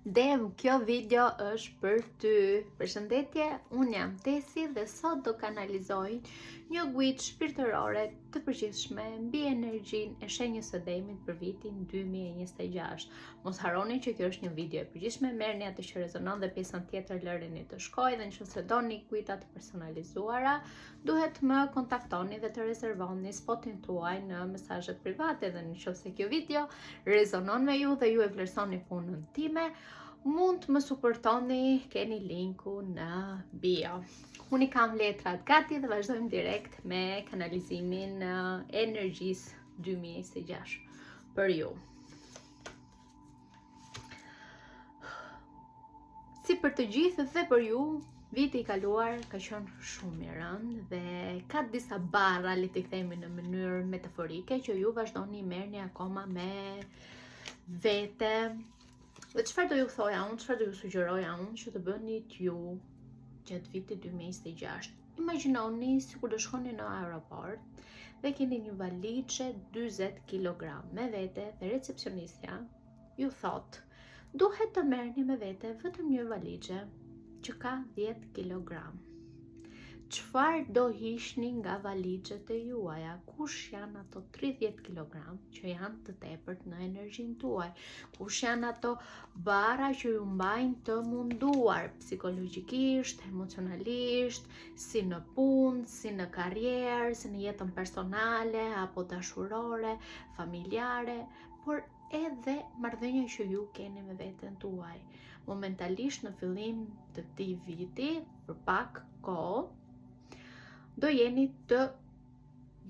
Dem, kjo video është për ty. Përshëndetje, unë jam Tesi dhe sot do kanalizoj një guid shpirtërore të përgjithshme mbi energjinë e shenjës së Demit për vitin 2026. Mos harroni që kjo është një video e përgjithshme, merrni atë që rezonon dhe pjesën tjetër lëreni të shkojë, dhe nëse doni guida të personalizuara, duhet më kontaktoni dhe të rezervoni spotin tuaj në mesazhet private, dhe nëse kjo video rezonon me ju dhe ju e vlerësoni punën time, mund të më suportoni, keni linku në bio. Unë i kam letrat gati dhe vazhdojmë direkt me kanalizimin energjisë 2026 për ju. Si për të gjithë dhe për ju, viti i kaluar ka qenë shumë i rëndë dhe ka disa barra, le t'i themi në mënyrë metaforike, që ju vazhdoni merrni akoma me vete. Dhe çfarë do ju thoja unë, çfarë do ju sugjeroja unë që të bëni ju gjatë vitit 2026? Imagjinoni sikur do shkoni në aeroport dhe keni një valixhe 40 kg me vete dhe recepcionistja ju thot: duhet të merrni me vete vetëm një valixhe që ka 10 kg. Çfarë do hiqni nga valixhet e juaja? Kush janë ato 30 kg që janë të tepërt në energjinë tuaj? Kush janë ato barra që ju mbajnë të munduar psikologjikisht, emocionalisht, si në punë, si në karrierë, si në jetën personale apo dashurore, familjare, por edhe marrëdhënia që ju keni me veten tuaj. Momentalisht në fillim të këtij viti, për pak kohë, do jeni të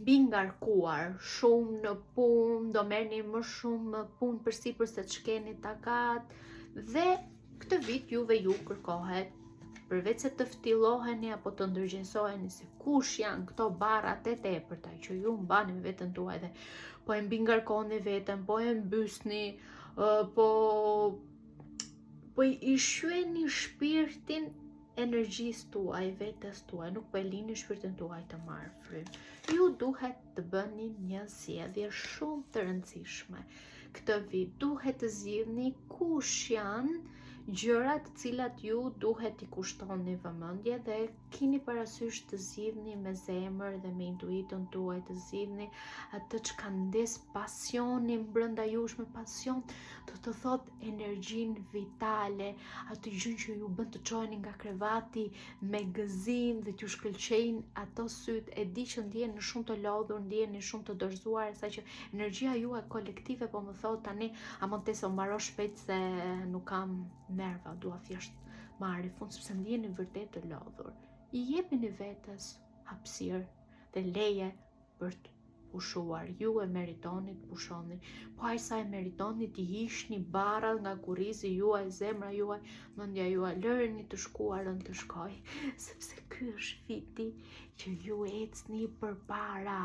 bingarkuar shumë në punë, do merrni më shumë punë përsipër se ç'keni takat, dhe këtë vit juve ju kërkohet, përveç se të ftilloheni apo të ndërgjegjësoheni se kush janë këto barrat e tepërta që ju mbani me veten tuaj dhe po e mbingarkoni veten, po e mbysni, po i shqyeni shpirtin energjisë tuaj, vetes tuaj, nuk po e lini shpirtin tuaj të marrë frymë. Ju duhet të bëni një zgjedhje shumë të rëndësishme. Këtë vit duhet të zgjidhni kush janë gjërat të cilat ju duhet i kushtoni vëmendje dhe keni parasysh të zgjidhni me zemër dhe me intuitën tuaj, të zgjidhni atë që ka ndes pasionin brenda jush. Me pasion do të thot energjinë vitale, atë gjë që ju bën të çoheni nga krevati me gëzim dhe t'ju shkëlqejnë ato syt. E di që ndjeni shumë të lodhur, ndjeni shumë të dorëzuar, saqë energjia juaj kolektive po më thot tani: a mund të mbaro shpejt se nuk kam nerva, dua thjesht marrë fund, sepse ndjeni vërtet të lodhur. I jepini vetes hapësirë dhe leje për të pushuar. Ju e meritoni të pushoni, po aq sa e meritoni të hiqni barrat nga kurrizi juaj, zemra juaj, mendja juaj. Lëreni të shkuarën të shkoj, sepse ky është viti që ju ecni përpara.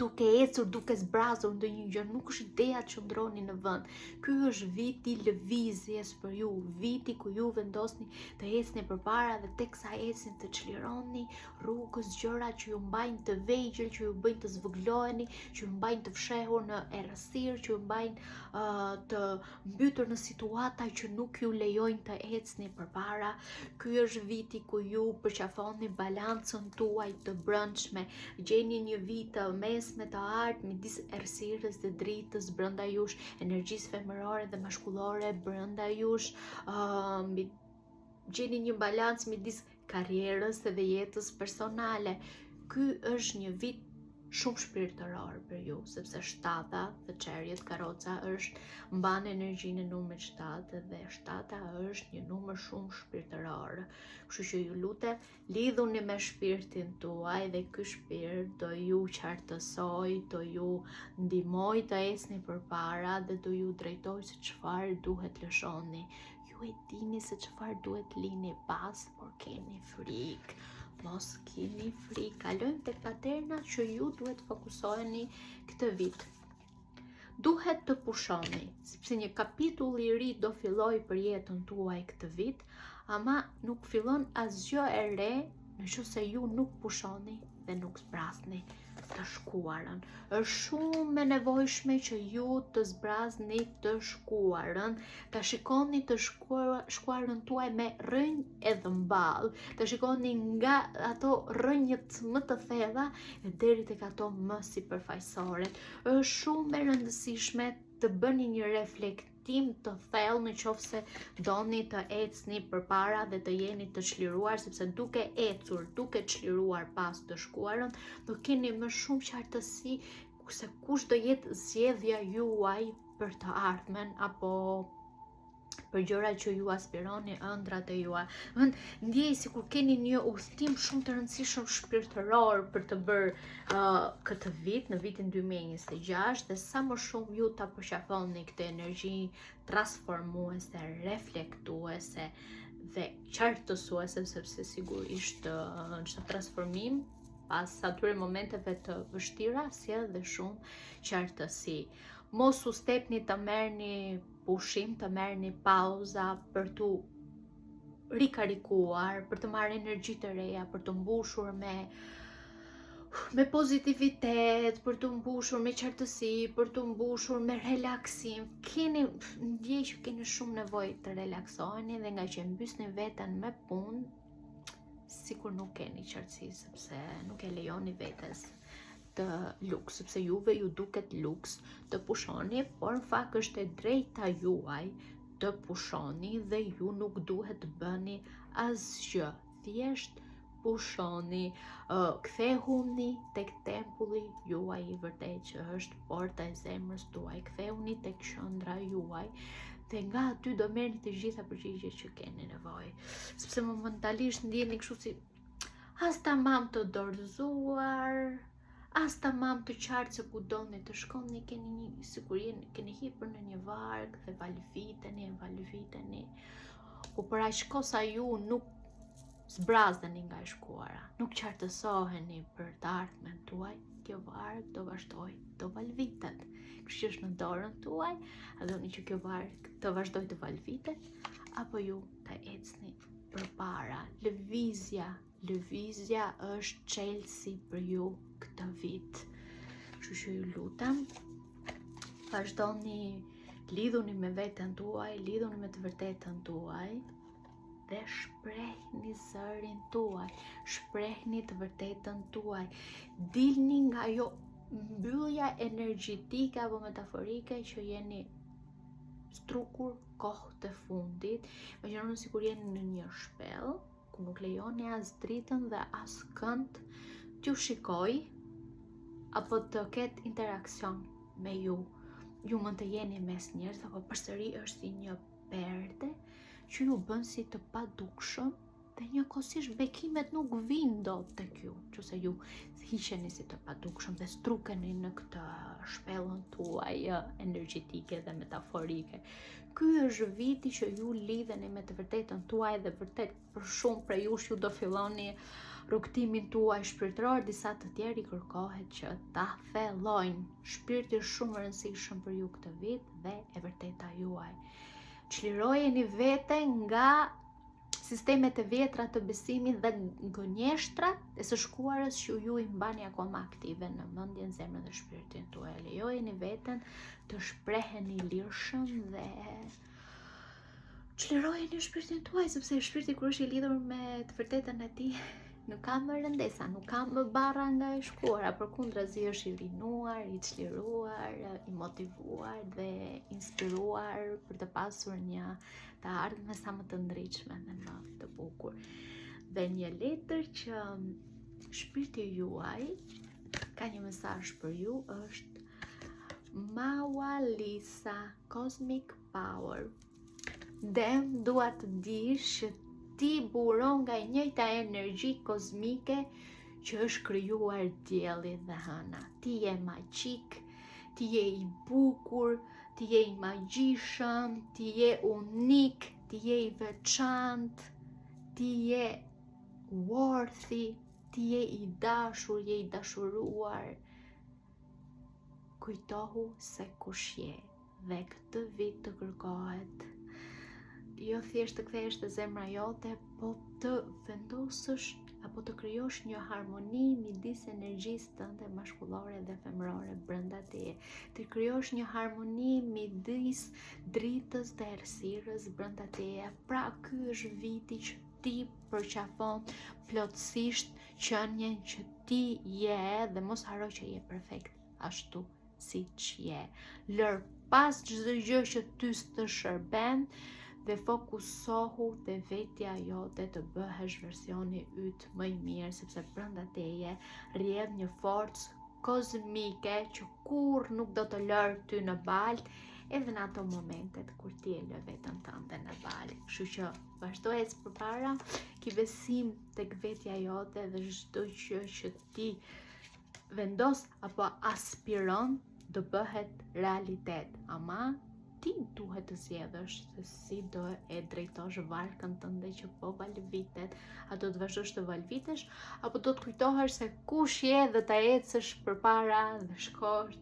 Duke ecur, duke zbrazur ndonjë gjë, nuk është ideja të qëndroni në vend. Ky është viti lëvizjes për ju, viti ku ju vendosni të ecni përpara dhe teksa ecni të çlironi rrugës gjëra që ju mbajnë të vegjël, që ju bëjnë të zvogloheni, që ju mbajnë të fshehur në errësirë, që ju mbajnë të mbytur në situata që nuk ju lejojnë të ecni përpara. Ky është viti ku ju përqafoni balancën tuaj të brendshme, gjeni një vit të mesme të artë midis errësirës dhe dritës brenda jush, energjisë femërore dhe maskullore brenda jush, gjeni një balancë midis karrierës dhe jetës personale. Ky është një vit shumë shpirtëror për ju, sepse shtata dhe çerjet karoca mban energjinë e numrit 7 dhe 7 është një numër shumë shpirtëror. Kështu që ju lutem, lidhuni me shpirtin tuaj dhe ky shpirt do ju qartësoj, do ju ndihmoj të ecni përpara dhe do ju drejtoj se çfarë duhet lëshoni. Ju e dini se çfarë duhet lini pas, por keni frikë. Mos keni frikë. Kalojmë tek paternat që ju duhet fokusoheni këtë vit. Duhet të pushoni, sepse një kapitull i ri do filloj për jetën tuaj këtë vit, ama nuk fillon asgjë e re nëse ju nuk pushoni dhe nuk zbrasni. të shkuarën. Është shumë e nevojshme që ju të zbrazni të shkuarën, të shikoni të shkuarën tuaj me rënj edhe mball, të shikoni nga ato rënjët më të thella deri tek ato më sipërfaqësore. Është shumë e rëndësishme të bëni një reflektim të thellë në qoftë se doni të ecni përpara dhe të jeni të çliruar, sepse duke ecur, duke çliruar pas të shkuarën, do keni më shumë qartësi se kush do jetë zgjedhja juaj për të ardhmen apo për gjërat që ju aspironi, ëndrat e juaj. Ndjej sikur keni një udhtim shumë të rëndësishëm shpirtëror për të bërë këtë vit, në vitin 2026, dhe sa më shumë ju ta përqafoni këtë energji transformuese, reflektuese dhe qartësuese, sepse sigurisht çdo transformim pas atyre momenteve të vështira sjell dhe shumë qartësi. Mos u stepni të merrni pushim, të merrni pauza për të rikarikuar, për të marrë energji të reja, për të mbushur me pozitivitet, për të mbushur me qartësi, për të mbushur me relaksim. Ndjej që keni shumë nevojë të relaksoheni, dhe nga që mbysni veten me punë, sikur nuk keni qartësi, sepse nuk e lejoni vetes të luks, sepse juve ju duket luks të pushoni, por në fakt është e drejta juaj të pushoni dhe ju nuk duhet të bëni asgjë, thjesht pushoni, kthehuni tek tempulli juaj i vërtet që është porta e zemrës tuaj, kthehuni tek qendra juaj dhe nga aty do merrni të gjitha përgjigjet që keni nevojë, sepse momentalisht ndjeni kështu si as tamam të dorëzuar, as tamam të qartë se ku doni të shkoni, keni hipur në një varg dhe valviteni, ku për aq kohë sa ju nuk zbrazdeni nga e shkuara, nuk qartësoheni për të ardhmen tuaj, kjo varg do vazhdoj të valvitet. Kështu që është në dorën tuaj, a doni që kjo varg të vazhdoj të valvitet, apo ju të ecni përpara. Lëvizja është çelësi për ju këtë vit. Kështu që ju lutem, vazhdoni, lidhuni me veten tuaj, lidhuni me të vërtetën tuaj dhe shprehni zërin tuaj, shprehni të vërtetën tuaj. Dilni nga ajo mbyllja energjetike apo metaforike që jeni strukur kohë të fundit, imagjinoni sikur jeni në një shpellë ku nuk lejoni as dritën dhe as kënd t'ju shikoj apo të ketë interaksion me ju. Ju mund të jeni mes njerëzve, apo përsëri është si një perde që ju bën si të padukshëm dhe njëkohësisht bekimet nuk vinë dot tek ju, qose ju hiqeni si të padukshëm dhe strukeni në këtë shpellën tuaj energjetike dhe metaforike. Ky është viti që ju lidheni me të vërtetën tuaj dhe vërtet për shumë prej jush ju do filloni rrugtimin tuaj shpirtëror, disa të tjerë i kërkohet që ta thellojnë. Shpirti është shumë i rëndësishëm për ju këtë vit dhe e vërteta juaj. Çlirojeni veten nga sistemet e vjetra të besimit dhe gënjeshtrat e së shkuarës që ju i mbani akoma aktive në mendjen, zemrën dhe shpirtin tuaj. Lejojeni veten të shpreheni lirshëm dhe çlirojeni shpirtin tuaj, sepse shpirti kur është i lidhur me të vërtetën e tij nuk ka më rëndesa, nuk ka më barra nga e shkuara, përkundrazi është i rinuar, i çliruar, i motivuar dhe inspiruar për të pasur një të ardhme sa më të ndritshme dhe më të bukur. Dhe një letër që shpirti juaj ka një mesazh për ju është Maua Lisa, Cosmic Power. Dhe dua të dish që ti buron nga e njëjta energji kozmike që është krijuar dielli dhe hëna. Ti je magjik, ti je i bukur, ti je i magjishëm, ti je unik, ti je i veçantë, ti je worthy, ti je i dashur, je i dashuruar. Kujtohu se kush je dhe këtë vit të kërkohet jo thjesht të kthehesh te zemra jote, po të vendosësh apo të krijosh një harmoni midis energjisë tënde mashkullore dhe femërore brenda teje. Të krijosh një harmoni midis dritës dhe errësirës brenda teje. Pra ky është viti që ti përqafon plotësisht qenien që ti je dhe mos haro që je perfekt ashtu siç je. Lër pas çdo gjë që ty të shërben dhe fokusohu te vetja jote të bëhesh versioni yt më i mirë, sepse brenda teje rrjedh një forcë kozmike që kur nuk do të lërë ty në balë, edhe në ato momentet kur ti e lë veten tënde në balë. Kështu që vazhdo ec përpara, ki besim tek vetja jote dhe çdo gjë që ti vendos apo aspiron do bëhet realitet, ama ti duhet të zgjedhësh se si do e drejtosh varkën tënde që po valvitet. A do të vazhdosh të valvitesh apo do të kujtohesh se kush je dhe ta ecësh përpara dhe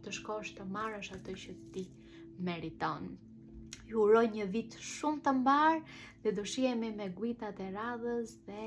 të shkosh të marrësh atë që ti meriton. Ju uroj një vit shumë të mbar dhe do shihemi me guitat e radhës dhe